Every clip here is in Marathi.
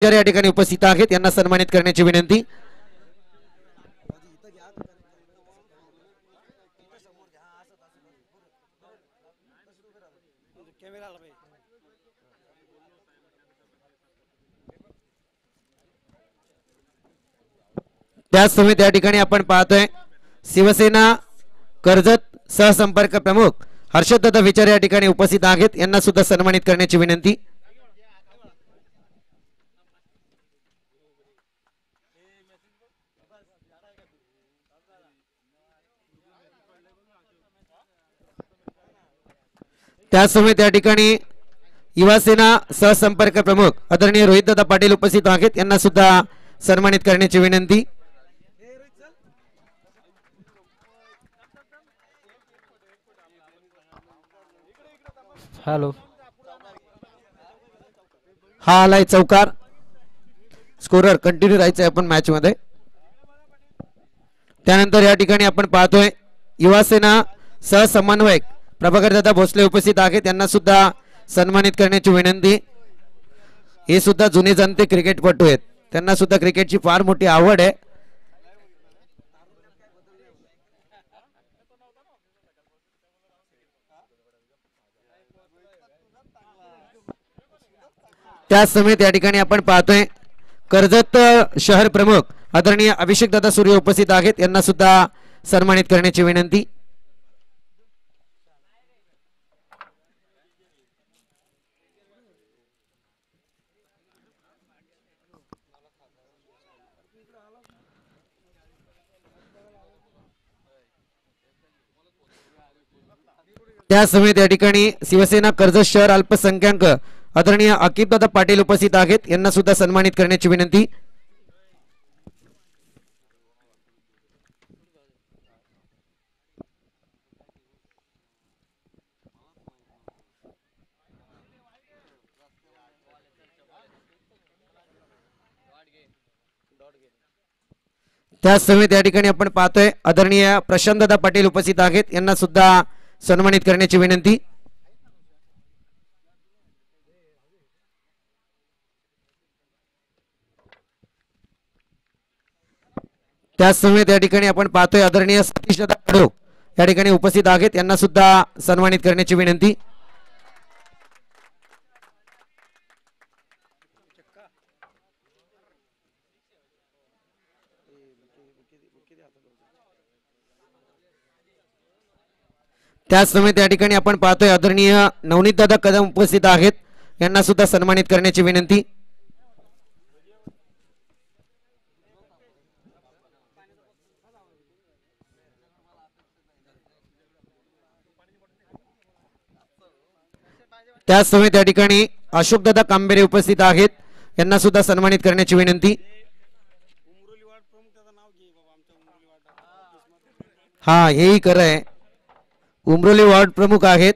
या ठिकाणी उपस्थित आहेत यांना सन्मानित करण्याची विनंती। त्याचसमयी या ठिकाणी आपण पाहतोय शिवसेना कर्जत सहसंपर्क प्रमुख हर्षददादा विचार या ठिकाणी उपस्थित आहेत यांना सुद्धा सन्मानित करण्याची विनंती। त्याचसमयी त्या ठिकाणी युवासेना सहसंपर्क प्रमुख आदरणीय रोहितदादा पाटील उपस्थित आहेत यांना सुद्धा सन्मानित करण्याची विनंती। हॅलो हा आलाय चौकार स्कोरर कंटिन्यू राहायचंय आपण मॅच मध्ये। त्यानंतर या ठिकाणी आपण पाहतोय युवासेना सहसमन्वयक प्रभाकर दादा भोसले उपस्थित आहेत त्यांना सुद्धा सन्मानित करण्याची विनंती। हे सुद्धा जुने जाणते क्रिकेटपटू आहेत त्यांना सुद्धा क्रिकेटची फार मोठी आवड आहे। त्याच समेत या ठिकाणी आपण पाहतोय कर्जत शहर प्रमुख आदरणीय अभिषेक दादा सूर्य उपस्थित आहेत यांना सुद्धा सन्मानित करण्याची विनंती। त्या समेत या ठिकाणी शिवसेना कर्जत शहर अल्पसंख्याक आदरणीय अकिबदादा पाटील उपस्थित आहेत यांना सुद्धा सन्मानित करण्याची विनंती। त्याच समेत या ठिकाणी आपण पाहतोय आदरणीय प्रशांतदादा पाटील उपस्थित आहेत यांना सुद्धा सन्मानित करण्याची विनंती। त्याच समेत या ठिकाणी आपण पाहतोय आदरणीय सतीश दादा कडू या ठिकाणी उपस्थित आहेत यांना सुद्धा सन्मानित करण्याची विनंती। त्याच समेत या ठिकाणी आपण पाहतोय आदरणीय नवनीत दादा कदम उपस्थित आहेत यांना सुद्धा सन्मानित करण्याची विनंती। त्याच समेत या ठिकाणी अशोक दादा कांबेरे उपस्थित आहेत यांना सुद्धा सन्मानित करण्याची विनंती। हा हेही खरं आहे उमरोली वार्ड प्रमुख आहेत।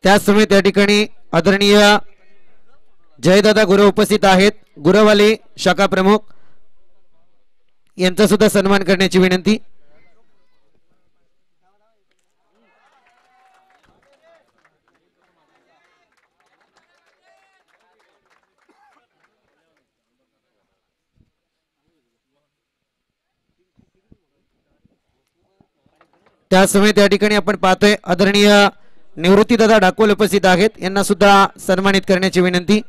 त्याच समेत या ठिकाणी आदरणीय जयदादा गुरु उपस्थित आहेत गुरवाली शाखा प्रमुख यांचा सुद्धा सन्मान करण्याची विनंती। त्या समेत या ठिकाणी आपण पाहतोय आदरणीय निवृत्ती दादा डाकोल उपस्थित आहेत यांना सुद्धा सन्मानित करण्याची विनंती।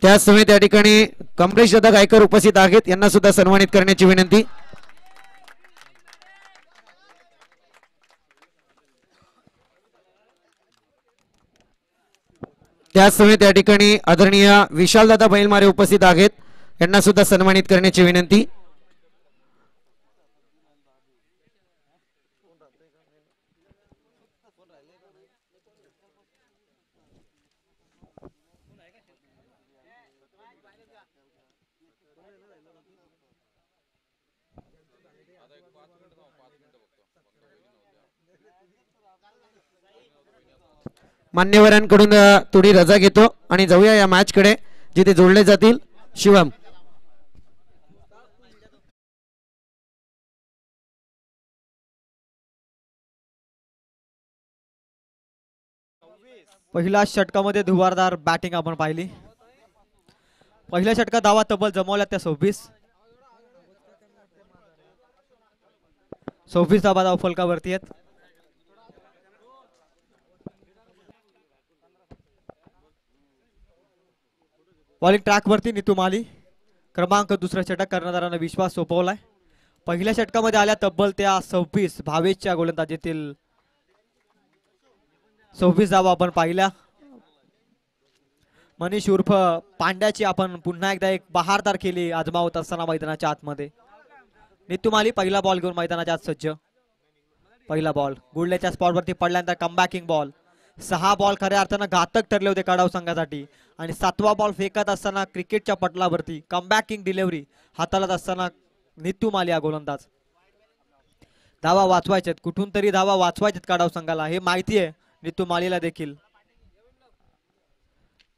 त्या समेत या ठिकाणी कमलेश दादा गायकर उपस्थित आहेत यांना सुद्धा सन्मानित करण्याची विनंती। त्या समेत या ठिकाणी आदरणीय विशाल दादा बैलमारे उपस्थित आहेत यांना सुद्धा सन्मानित करण्याची विनंती। मान्यवरांकडून थोडी रजा घेतो आणि जाऊया या मॅच कडे जिथे जोडले जातील शिवम. पहिल्या षटकामध्ये धुवारदार बॅटिंग आपण पाहिली. पहिल्या षटकात धावा तब्बल जमवल्या त्या 26 धावा धाव फलकावरती आहेत. बॉलिंग ट्रॅक वरती नीतू माली क्रमांक दुसरा षटक कर्णधारांना विश्वास सोपवलाय. पहिल्या षटकामध्ये आल्या तब्बल त्या 26 भावेशच्या गोलंदाजीतील 26 धावा आपण पाहिल्या. मनीष उर्फ पांड्याची आपण पुन्हा एकदा एक बहारदार केली आजमावत असताना मैदानाच्या आतमध्ये. नीतू माली पहिला बॉल घेऊन मैदानाच्या आत सज्ज. पहिला बॉल गुडलेच्या स्पॉटवरती पडल्यानंतर कमबॅकिंग बॉल. 6 बॉल खऱ्या अर्थानं घातक ठरले होते कडाव संघासाठी आणि 7वा बॉल फेकत असताना क्रिकेटच्या पटलावरती कमबॅकिंग डिलिव्हरी हाताळत असताना नीतू माली हा गोलंदाज. धावा वाचवायच्यात, कुठून तरी धावा वाचवायच्यात कडाव संघाला, हे माहिती आहे नीतू मालीला देखील.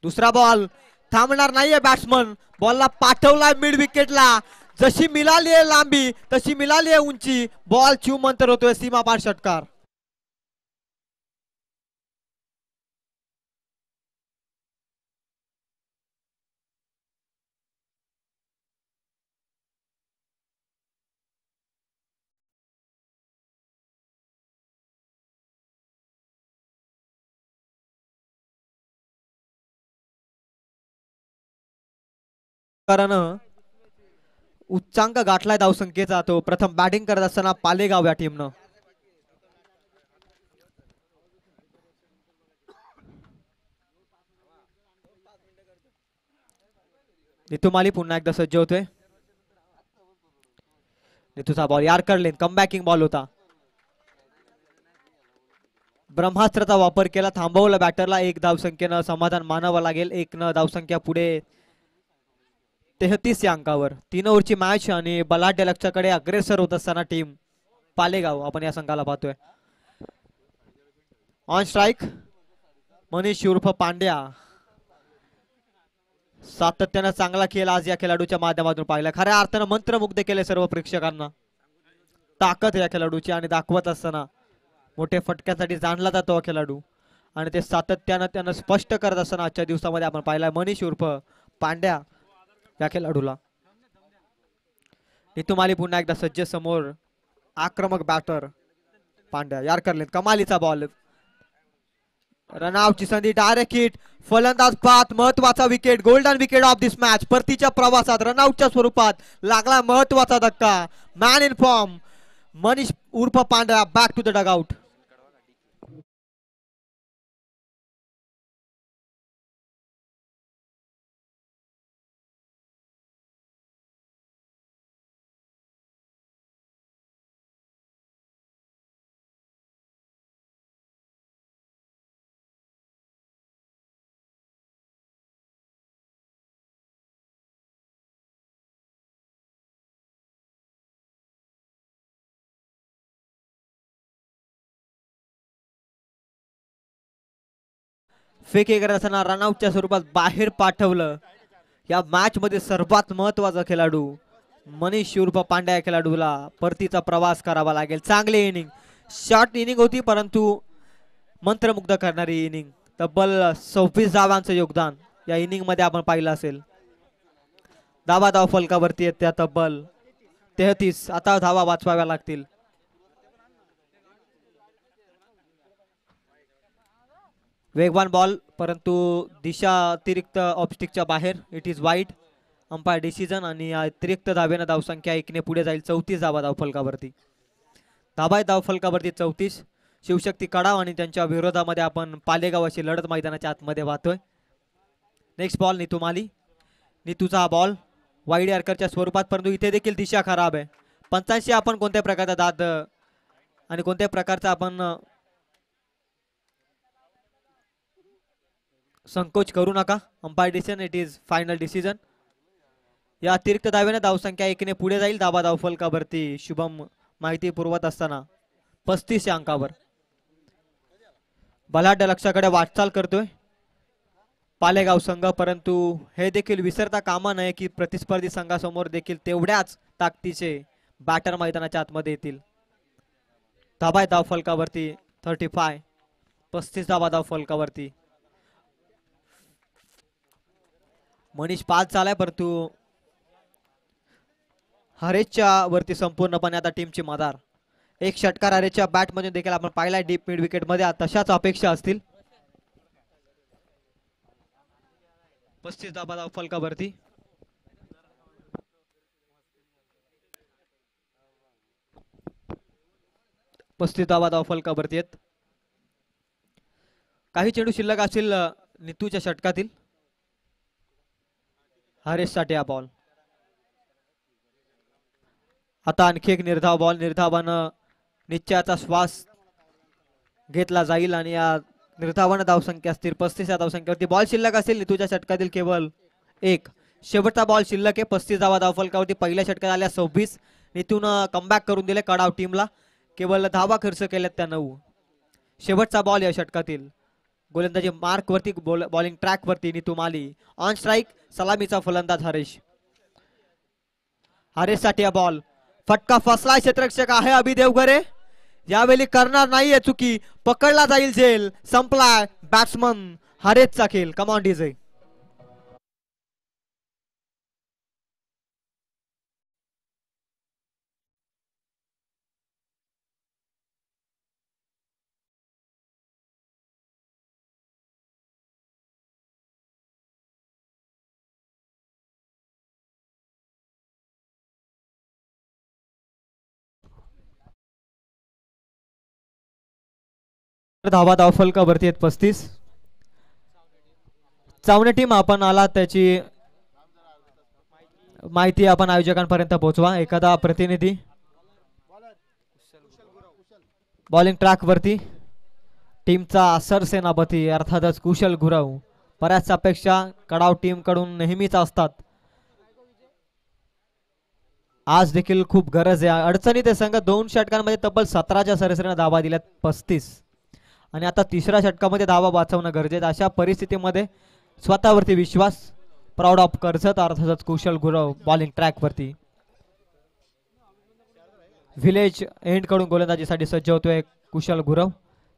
दुसरा बॉल थांबणार नाहीये बॅट्समन. बॉलला पाठवलाय मिड विकेटला. जशी मिळाली आहे लांबी तशी मिळाली आहे उंची. बॉल चिवमंतर होतोय सीमापार षटकार. कारण उच्चांक गाठलाय धावसंख्येचा. तो प्रथम बॅटिंग करत असताना पालेगाव या टीमनं. नीतू माली पुन्हा एकदा सज्ज होतोय. नीतूचा बॉल यार्कर लेन कमबॅकिंग बॉल होता. ब्रह्मास्त्राचा वापर केला, थांबवलं बॅटरला. 1 धावसंख्येनं समाधान मानावं लागेल. 1 न धावसंख्या पुढे 33 या अंकावर. 3 ओव्हरची मॅच आणि बलाढ्य लक्ष्याकडे अग्रेसर होत असताना टीम पालेगाव आपण या संघाला पाहतोय. ऑन स्ट्राईक मनीष उर्फ पांड्या. सातत्यानं चांगला खेळ आज या खेळाडूच्या माध्यमातून पाहिला. खऱ्या अर्थानं मंत्रमुग्ध केले सर्व प्रेक्षकांना. ताकद या खेळाडूची आणि दाखवत असताना मोठ्या फटक्यासाठी जाणला जातो खेळाडू आणि ते सातत्यानं त्यानं स्पष्ट करत असताना आजच्या दिवसामध्ये आपण पाहिलाय मनीष उर्फ पांड्या या खेळाडूला. नीतू माली पुन्हा एकदा सज्ज समोर. आक्रमक बॅटर पांड्या यार्कर लेन कमालीचा बॉल. रनआउटची संधी, डायरेक्ट हिट, फलंदाज पात, महत्वाचा wicket, golden wicket of this match. परतीच्या प्रवासात रनआउटच्या स्वरूपात लागला महत्वाचा धक्का. मॅन इन फॉर्म मनीष उर्फ Pandya back to the dugout. फेके करत असताना रनआउटच्या स्वरूपात बाहेर पाठवलं. या मॅच मध्ये सर्वात महत्वाचा खेळाडू मनीष उर्फ पांड्या खेळाडूला परतीचा प्रवास करावा लागेल. चांगली इनिंग, शॉर्ट इनिंग होती परंतु मंत्रमुग्ध करणारी इनिंग. तब्बल 26 धावांचं योगदान या इनिंग मध्ये आपण पाहिलं असेल. धावा धाव फलकावरती आहेत त्या तब्बल 33. आता धावा वाचवाव्या लागतील. वेगवान बॉल परंतु दिशा अतिरिक्त ऑब्स्टिकच्या बाहेर. It is wide. Umpire decision आणि अतिरिक्त धावेनं धावसंख्या 1 ने पुढे जाईल. 34 धावा धावफलकावरती. धावा धावफलकावरती 34. शिवशक्ती कडाव आणि त्यांच्या विरोधामध्ये आपण पालेगाव अशी लढत मैदानाच्या आतमध्ये पाहतोय. नेक्स्ट बॉल नीतू माली. नीतूचा बॉल वाईड यॉर्करच्या स्वरूपात परंतु इथे देखील दिशा खराब आहे. पंचांशी आपण कोणत्या प्रकारचा दाद आणि कोणत्या प्रकारचा आपण संकोच करू नका. Umpire decision, it is final decision. या अतिरिक्त धावेने धावसंख्या 1 ने पुढे जाईल. धावा धावफलकावरती शुभम माहिती पुरवत असताना 35 या अंकावर. बलाढ्य लक्षाकडे वाटचाल करतोय पालेगाव संघ, परंतु हे देखील विसरता कामा नये की प्रतिस्पर्धी संघासमोर देखील तेवढ्याच ताकदीचे बॅटर मैदानाच्या आतमध्ये येतील. धाबा आहे धाव फलकावरती 35, 35 धाबा धाव फलकावरती. मनीष पास झालाय, परंतु हरेशच्या वरती संपूर्णपणे आता टीमची मदार. एक षटकार हरेशच्या बॅट मध्ये देखील आपण पाहिलाय डीप मिड विकेट मध्ये, तशाच अपेक्षा असतील. 35 धाबा धाव फलकावरती. धाबा धाव फलकावरती आहेत. काही चेंडू शिल्लक असतील नितूच्या षटकातील. हरेशसाठी हा बॉल. आता आणखी एक निर्धाव बॉल. निर्धावानं निश्चयाचा श्वास घेतला जाईल आणि या निर्धावानं धावसंख्या असतील 35 या धावसंख्येवरती. बॉल शिल्लक असेल नितूच्या षटकातील केवळ एक. शेवटचा बॉल शिल्लक आहे 35 धावा धाव फलकावरती. पहिल्या षटकात आल्या 26. नितून कमबॅक करून दिले कडाव टीमला. केवळ धावा खर्च केल्यात त्या 9. शेवटचा बॉल या षटकातील. गोलंदाजी मार्क वरती, बॉलिंग ट्रॅक वरती नितू माली. ऑन स्ट्राईक सलामीचा फलंदाज हरेश. हरेशसाठी हा बॉल. फटका फसला. क्षेत्ररक्षक आहे अभि देवघरे. यावेळी करणार नाहीये चुकी. पकडला जाईल झेल. संपलाय बॅट्समन हरेशचा खेळ. Come on DJ. धावा धाव फलकावरती आहेत 35. चावणे टीम आपण आला त्याची माहिती आपण आयोजकांपर्यंत पोहोचवा. एखादा प्रतिनिधी बॉलिंग ट्रॅक वरती. टीमचा सरसेनापती अर्थातच कुशल गुरव. बऱ्याच अपेक्षा कडाव टीम कडून नेहमीच असतात. आज देखील खूप गरज आहे. अडचणीत आहे संघ. 2 षटकांमध्ये तब्बल 17च्या सरासरीने धावा दिल्यात 35 आणि आता तिसऱ्या षटकामध्ये धावा वाचवणं गरजेचं. अशा परिस्थितीमध्ये स्वतःवरती विश्वास. प्राऊड ऑफ कर्जत अर्थातच कुशल गुरव बॉलिंग ट्रॅक वरती. व्हिलेज एंड कडून गोलंदाजीसाठी सज्ज होतोय कुशल गुरव.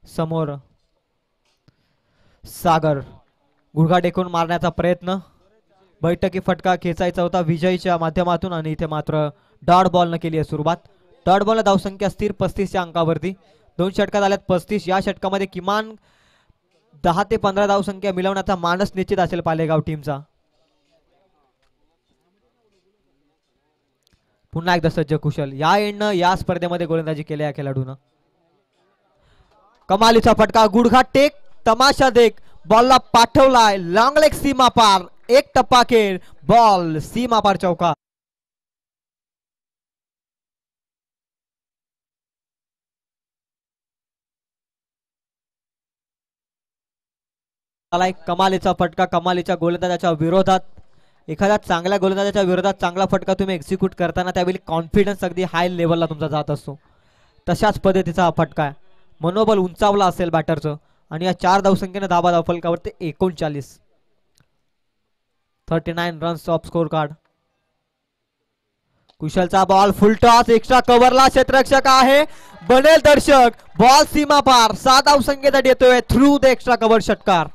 समोर सागर. गुडघा टेकून मारण्याचा प्रयत्न. बैठकी फटका खेचायचा होता विजयच्या माध्यमातून आणि इथे मात्र डॉट बॉल न केली आहे सुरुवात. डॉट बॉल धावसंख्या स्थिर 35च्या अंकावरती. 2 षटकात आल्यात 35. या षटकामध्ये किमान 10 ते 15 धावसंख्या मिळवण्याचा मानस निश्चित असेल पालेगाव टीमचा. पुन्हा एकदा सज्ज कुशल. या एंडनं या स्पर्धेमध्ये गोलंदाजी केल्या या खेळाडूनं. कमालीचा फटका. गुडघा टेक तमाशा देख. बॉलला पाठवलाय लॉंग लेग सीमा पार. एक टप्पा खेळ. बॉल सीमा पार चौका. कमालीचा फटका. कमालीच्या गोलंदाजाच्या विरोधात. एखाद्या चांगल्या गोलंदाजाच्या विरोधात चांगला फटका तुम्ही एक्झिक्यूट करताना त्यावेळी कॉन्फिडन्स अगदी हाय लेवलला तुमचा जात असतो. तशाच पद्धतीचा हा फटका आहे. मनोबल उंचावला असेल बॅटरचं आणि या 4 धावसंख्येने धाबा धाव फलकावरती 39. 39 रन्स ऑफ स्कोर कार्ड. कुशलचा बॉल फुलटॉस. एक्स्ट्रा कव्हरला क्षेत्ररक्षक आहे. बनेल दर्शक. बॉल सीमा पार. 7 धावसंख्येसाठी येतोय थ्रू द एक्स्ट्रा कव्हर षटकार.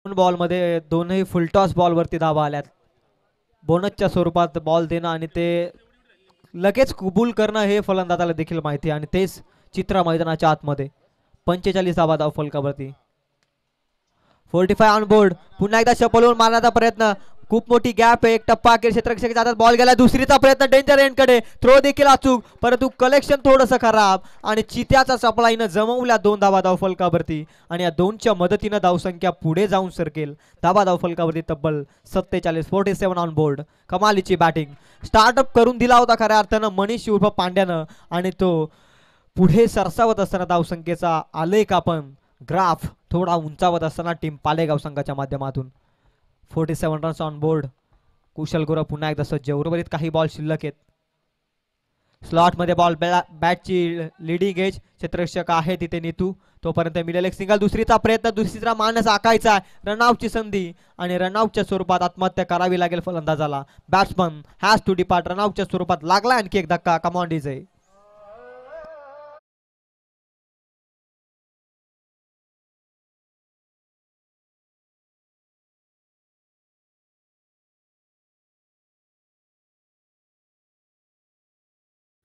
बॉल मध्ये दोनही फुलटॉस बॉल वरती धावा आल्यात. बोनसच्या स्वरूपात बॉल देणं आणि ते लगेच कबूल करणं हे फलंदाजाला देखील माहिती आहे आणि तेच चित्र मैदानाच्या आतमध्ये. 45 धावा धाव फलकावरती. 45 ऑन बोर्ड. पुन्हा एकदा चपलून मारण्याचा प्रयत्न. खूप मोठी गॅप आहे. एक टप्पा अखेर क्षेत्ररक्षकाच्या हातात बॉल गेला. दुसरीचा प्रयत्न डेंजर एंडकडे. थ्रो देखील अचूक परंतु कलेक्शन थोडंसं खराब आणि चित्याचा सप्लायनं जमवल्या 2 धावा धावफलकावरती आणि या 2च्या मदतीनं धावसंख्या पुढे जाऊन सरकेल. धावा धावफलकावरती तब्बल 47 ऑन बोर्ड. कमालीची बॅटिंग स्टार्टअप करून दिला होता खऱ्या अर्थानं मनीष उर्फ पांड्यानं आणि तो पुढे सरसावत असताना धावसंख्येचा आलेख आपण ग्राफ थोडा उंचावत असताना टीम पालेगाव संघाच्या माध्यमातून 47 रन्स ऑन बोर्ड. कुशल गुरव पुन्हा एकदा सज्ज. उर्वरित काही बॉल शिल्लक आहेत. स्लॉट मध्ये बॉल बॅटची लिडिंग एज क्षेत्ररक्षक आहे तिथे नीतू. तोपर्यंत मिडल एक सिंगल. दुसरीचा प्रयत्न दुसरीचा मानस आकायचा. रनआउटची संधी आणि रनआउटच्या स्वरूपात आत्महत्या करावी लागेल फलंदाजाला. Batsman has to depart. रनआउटच्या स्वरूपात लागला आणखी एक धक्का. Come on DJ.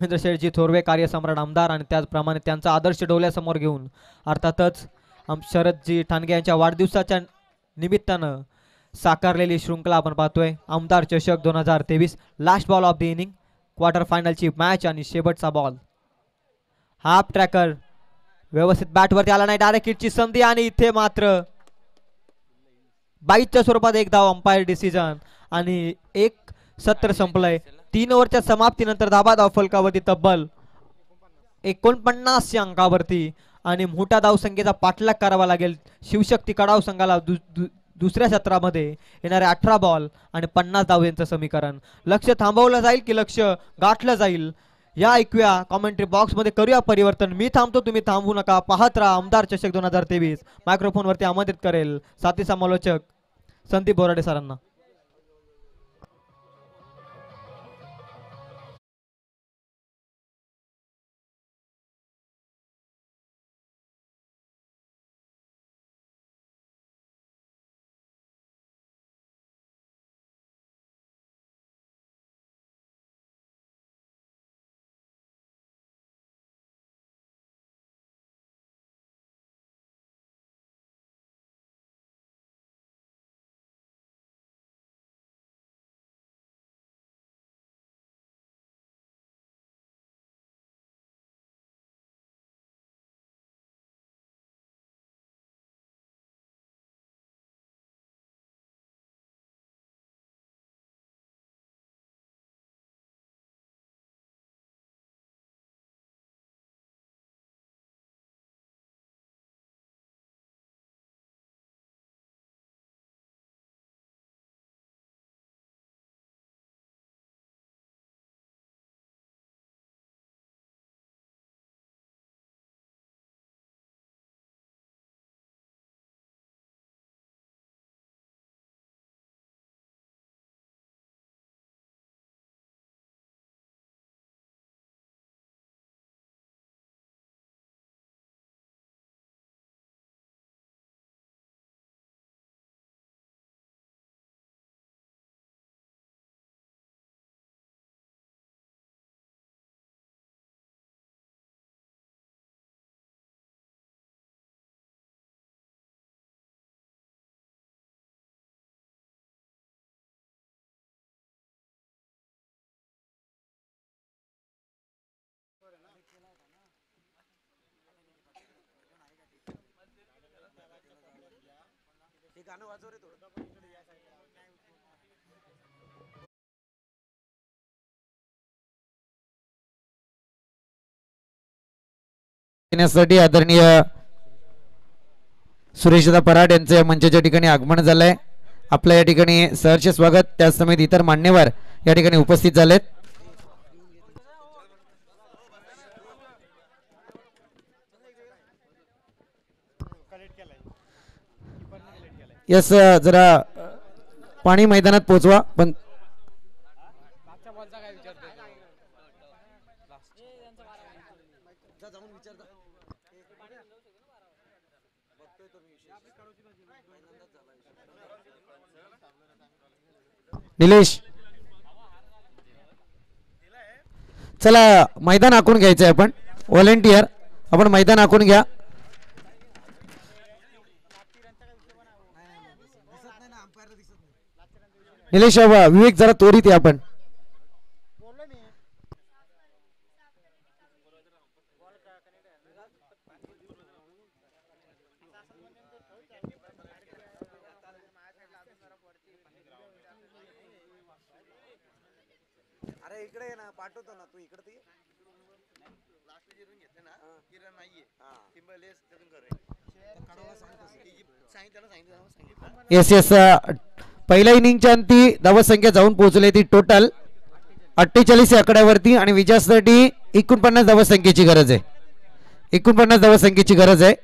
महेंद्र शेठजी थोरवे कार्यसम्राट आमदार आणि त्याचप्रमाणे त्यांचा आदर्श डोळ्यासमोर घेऊन अर्थातच शरदजी ठाणगे यांच्या वाढदिवसाच्या निमित्तानं साकारलेली शृंखला आपण पाहतोय. आमदार चषक 2023 last ball of the inning quarter फायनलची मॅच आणि शेवटचा बॉल. हाफ ट्रॅकर व्यवस्थित बॅटवरती आला नाही. डायरेक्ट हिटची संधी आणि इथे मात्र बाईटच्या स्वरूपात एक धाव. अंपायर डिसिजन आणि एक सत्र संपलंय. 3 ओव्हरच्या समाप्तीनंतर धाबा धावफलकावरती तब्बल 49 अंकावरती आणि मोठ्या धावसंख्येचा पाठलाग करावा लागेल शिवशक्ती कडाव संघाला. दुसऱ्या सत्रामध्ये येणारे 18 बॉल आणि 50 धाव यांचं समीकरण. लक्ष थांबवलं जाईल की लक्ष गाठलं जाईल या ऐकूया कॉमेंट्री बॉक्स मध्ये. करूया परिवर्तन. मी थांबतो तुम्ही थांबू नका. पाहत राहा आमदार चषक 2023. मायक्रोफोन वरती आमंत्रित करेल साथी समालोचक संदीप बोराडे सरांना. साठी आदरणीय सुरेशदा पराड यांचे मंचाच्या ठिकाणी आगमन झालंय. आपल्या या ठिकाणी सहर्ष स्वागत. त्याच समेत इतर मान्यवर या ठिकाणी उपस्थित झालेत. यस जरा पाणी मैदानात पोहोचवा. पण निलेश चला मैदान आखून घ्यायचंय. आपण व्हॉलेंटियर आपण मैदान आखून घ्या. निलेश विवेक जरा त्वरित या आपण. अरे इकडे ना पाठवतो ना तू इकडे येस येस पहिल्या इनिंगच्या अंती धावसंख्या जाऊन पोहोचली ती टोटल 48 या आकड्यावरती आणि विजयासाठी 49 धावसंख्येची गरज आहे. 49 धावसंख्येची गरज आहे.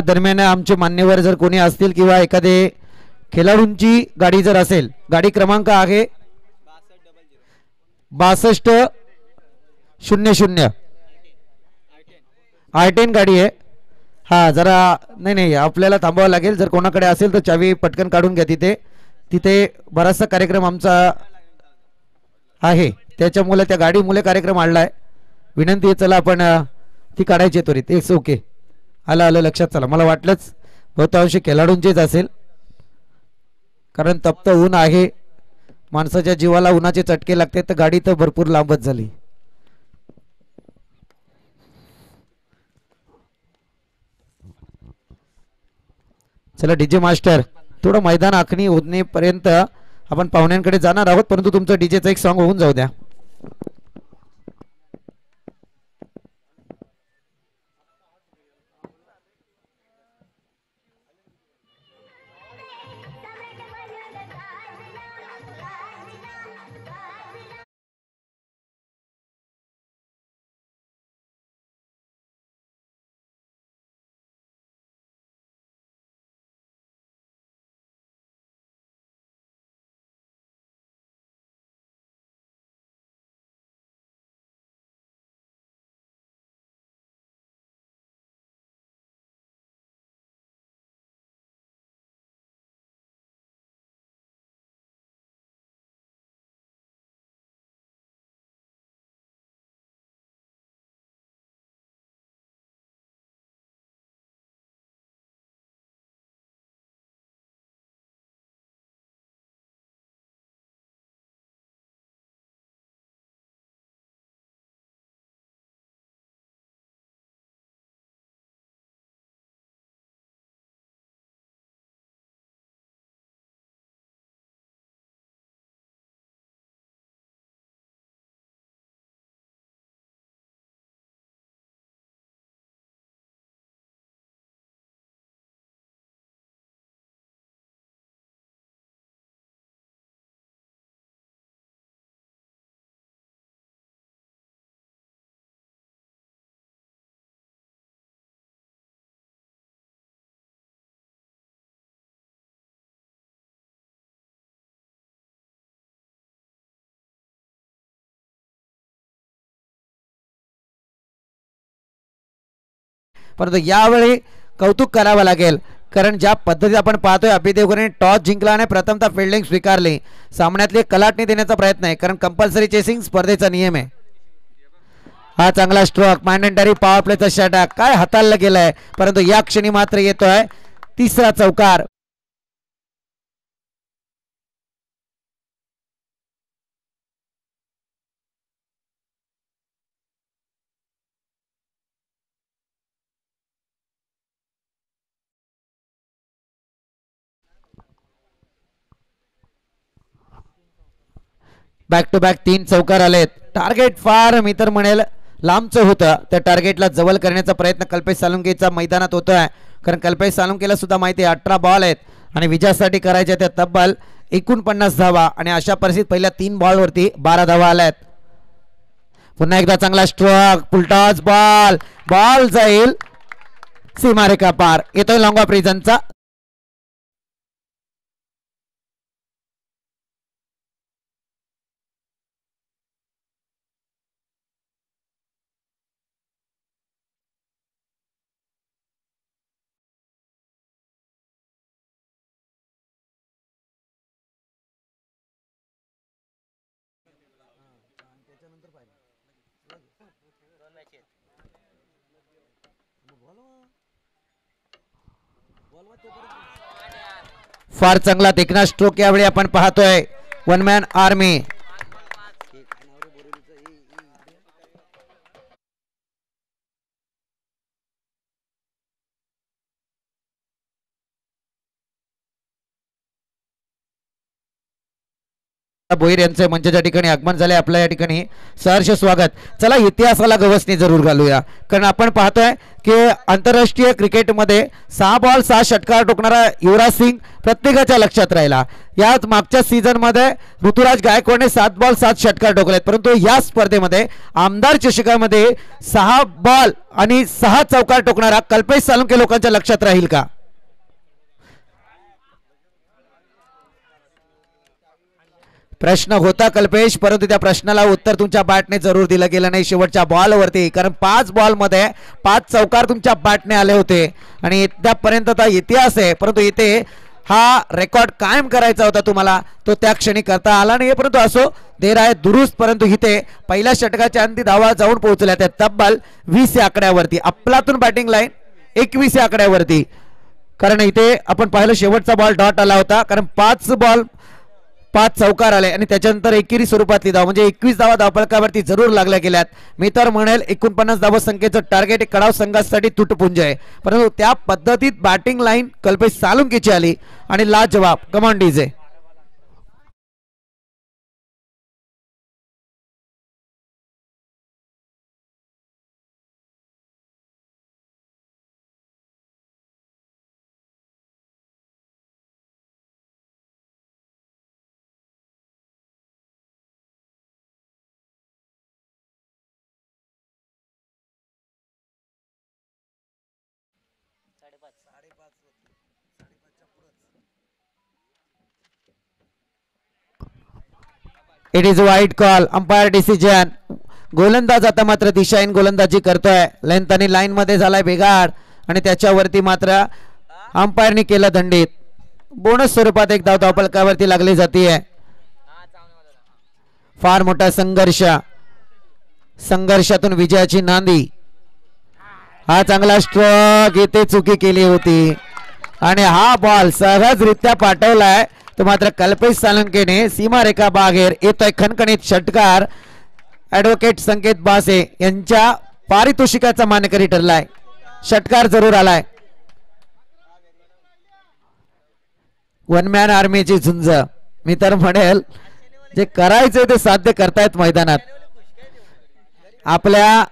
दरम्यान आमचे मान्यवर जर कोणी असतील किंवा एखादे खेळाडूंची गाडी जर असेल, गाडी क्रमांक आहे 6200 I10 गाडी आहे. हा जरा नाही आपल्याला थांबावं लागेल. जर कोणाकडे असेल तर चावी पटकन काढून घ्या. तिथे बराचसा कार्यक्रम आमचा आहे, त्याच्यामुळे त्या गाडीमुळे कार्यक्रम आणलाय. विनंती आहे चला आपण ती काढायची त्वरित. एक ओके आलं लक्षात. चला मला वाटलंच बहुतांश खेळाडूंचेच असेल, कारण तप्त ऊन आहे, माणसाच्या जीवाला उन्हाचे चटके लागते, तर गाडी तर भरपूर लांबच झाली. चला डीजे मास्टर थोडं मैदान आखणी होण्यापर्यंत आपण पाहुण्यांकडे जाणार आहोत, परंतु तुमचं डीजेचं एक सॉन्ग होऊन जाऊ द्या. परंतु यावेळी कौतुक करावं लागेल, कारण ज्या पद्धतीने आपण पाहतोय अभि देवगणने टॉस जिंकला आणि प्रथमतः फिल्डिंग स्वीकारली. सामन्यातली कलाटणी देण्याचा प्रयत्न आहे, कारण कंपल्सरी चेसिंग स्पर्धेचा नियम आहे. हा चांगला स्ट्रोक, मॅन्डेटरी पॉवर प्लेचा षटक काय हाताळला गेलाय, परंतु या क्षणी मात्र येतोय तिसरा चौकार. बॅक टू बॅक 3 चौकार आलेत. टार्गेट फार मी तर म्हणेल लांबचं होतं, त्या टार्गेटला जवळ करण्याचा प्रयत्न कल्पेश सालुंकेचा मैदानात होतोय, कारण कल्पेश सालुंकेला सुद्धा माहिती आहे 18 बॉल आहेत आणि विजयासाठी करायच्या त्या तब्बल 49 धावा आणि अशा परिस्थितीत पहिल्या 3 बॉलवरती 12 धावा आल्यात. पुन्हा एकदा चांगला स्ट्रोक, पुलटॉस बॉल, बॉल जाईल सीमारेखा पार. येतोय लॉंग ऑफ रिजनचा. फार चांगला देखना स्ट्रोक यावेळी आपण पाहतोय. One man army. भोईर यांचे मंचाच्या ठिकाणी आगमन झाले. आपल्या या ठिकाणी सहर्ष स्वागत. चला इतिहासाला गवसणी जरूर घालूया, कारण आपण पाहतोय की आंतरराष्ट्रीय क्रिकेटमध्ये 6 बॉल 6 षटकार ठोकणारा युवराज सिंग प्रत्येकाच्या लक्षात राहिला. याच मागच्या सीझन मध्ये ऋतुराज गायकवाडने 7 बॉल 7 षटकार ठोकलेत, परंतु या स्पर्धेमध्ये आमदार चषकामध्ये 6 बॉल आणि 6 चौकार ठोकणारा कल्पेश साळुंखे लोकांच्या लक्षात राहील का? प्रश्न होता कल्पेश, परंतु त्या प्रश्नाला उत्तर तुमच्या बॅटने जरूर दिलं गेलं नाही शेवटच्या बॉलवरती, कारण 5 बॉलमध्ये 5 चौकार तुमच्या बॅटने आले होते आणि इथपर्यंतचा इतिहास आहे. परंतु इथे हा रेकॉर्ड कायम करायचा होता तुम्हाला, तो त्या क्षणी करता आला नाही. परंतु असो, देर आहे दुरुस्त. परंतु इथे पहिल्या षटकाच्या अंती धावा जाऊन पोहोचल्या त्या तब्बल 20 या आकड्यावरती. अफलातून बॅटिंग लाईन 21 या आकड्यावरती, कारण इथे आपण पाहिलं शेवटचा बॉल डॉट आला होता, कारण 5 बॉल 5 चौकार आले आणि त्याच्यानंतर एकेरी स्वरूपातली धाव म्हणजे 21 धावा धावफलकावरती जरूर लागल्या गेल्यात. मी तर म्हणेल 49 धावा संख्येचं टार्गेट कडाव संघासाठी तुटपुंज आहे, परंतु त्या पद्धतीत बॅटिंग लाईन कल्पेश साळुंखेची आली आणि लाजवाब. कमान डीजे. इट इज वाईट कॉल. Umpire decision. गोलंदाज आता मात्र दिशाहीन गोलंदाजी करतोय. लेंथ आणि लाईन मध्ये झालाय बिघाड आणि त्याच्यावरती मात्र अंपायरने केलं दंडित. बोनस स्वरूपात एक धाव धावफलकावरती लागली जाते. फार मोठा संघर्ष, संघर्षातून विजयाची नांदी. हा चांगला स्ट्रोक, इथे चुकी केली होती आणि हा बॉल सहजरित्या पाठवलाय. तो मात्र कल्पेश साळुंखेने सीमारेखा बाहेर. येतोय खणखणीत षटकार. ऍडव्होकेट संकेत बासे यांच्या पारितोषिकाचा मानकरी ठरलाय. षटकार जरूर आलाय. वन मॅन आर्मीची झुंज. मी तर म्हणेल जे करायचे ते साध्य करतायत मैदानात. आपल्या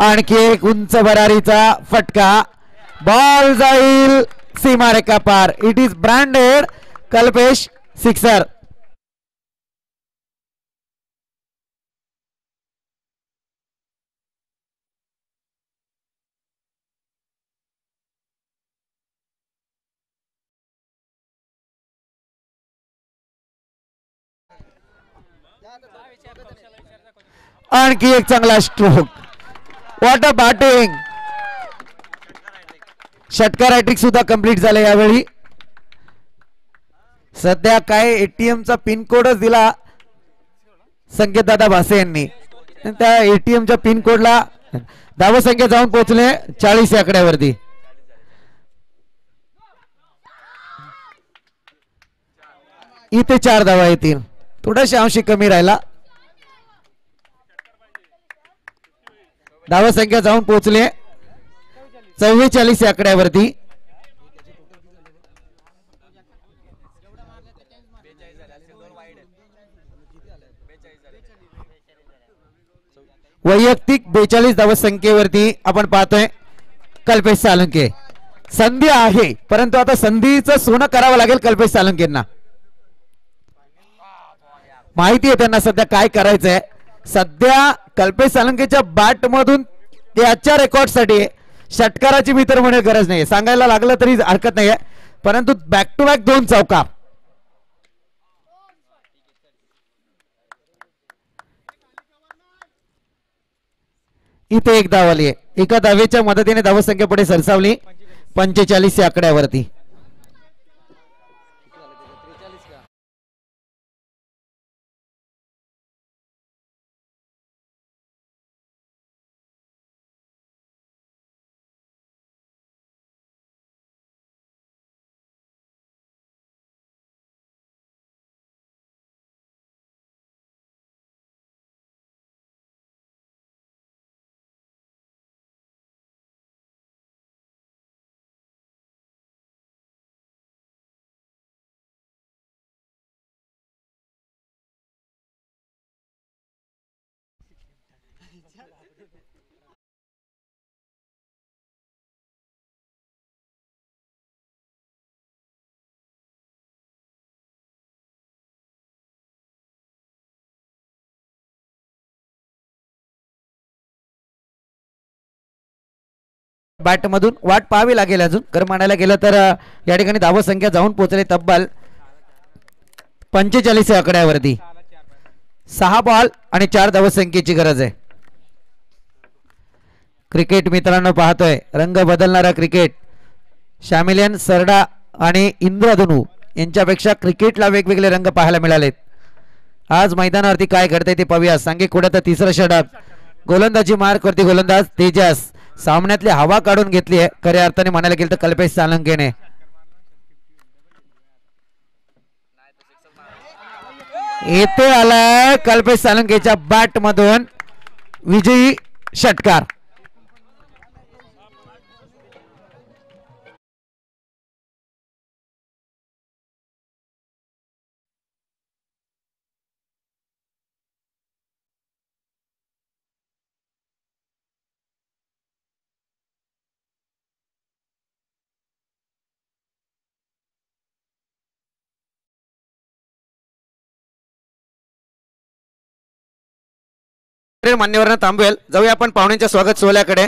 आणखी एक उंच भरारीचा फटका. बॉल जाईल सीमारेखा पार. It is branded Kalpesh sixer. आणखी एक चांगला स्ट्रोक. What a batting. षटकार हॅट्रिक सुद्धा कंप्लीट झाले यावेळी. सध्या काय एटीएम चा पिन कोडच दिला संकेत दादा भासे यांनी. त्या एटीएम च्या पिन कोडला धावसंख्या जाऊन पोहोचले 40 या आकड्यावरती. इथे 4 धावा येतील. थोडाशा अंशी कमी राहिला. धावसंख्या जाऊन पोहोचले 44 या आकड्यावरती. वैयक्तिक 42 धावसंख्येवरती आपण पाहतोय कल्पेश साळुंखे. संधी आहे, परंतु आता संधीचं सोनं करावं लागेल कल्पेश सालंकेंना. माहिती आहे त्यांना सध्या काय करायचंय. सध्या कल्पेश सालंकेच्या बॅट मधून त्याच्या रेकॉर्ड साठी षटकाराची मी तर म्हणे गरज नाही, सांगायला लागलं तरी हरकत नाहीये, परंतु बॅक टू बॅक 2 चौकार. इथे एक धाव आली आहे. एका धावेच्या मदतीने धावसंख्या पुढे सरसावली 45 या आकड्यावरती. बॅट मधून वाट पाहावी लागेल अजून. कर म्हणायला गेलं तर या ठिकाणी धावसंख्या जाऊन पोहोचले तब्बल 45 या आकड्यावरती. 6 बॉल आणि 4 धावसंख्येची गरज आहे. क्रिकेट मित्रांनो पाहतोय रंग बदलणारा क्रिकेट. शामिलियन सरडा आणि इंद्रधनु यांच्यापेक्षा क्रिकेटला वेगवेगळे रंग पाहायला मिळालेत. आज मैदानावरती काय घडतंय ते पाहूया. सांगे कुठं तिसरं षटक. गोलंदाजी मार्क वरती गोलंदाज तेजस सामन्यातली हवा काढून घेतली आहे खऱ्या अर्थाने म्हणायला गेलं तर कल्पेश सालंकेने. येथे आलाय कल्पेश सालंकेच्या बॅट मधून विजयी षटकार. मान्यवरांना थांबवेल. जाऊया आपण पाहुण्यांच्या स्वागत सोहळ्याकडे.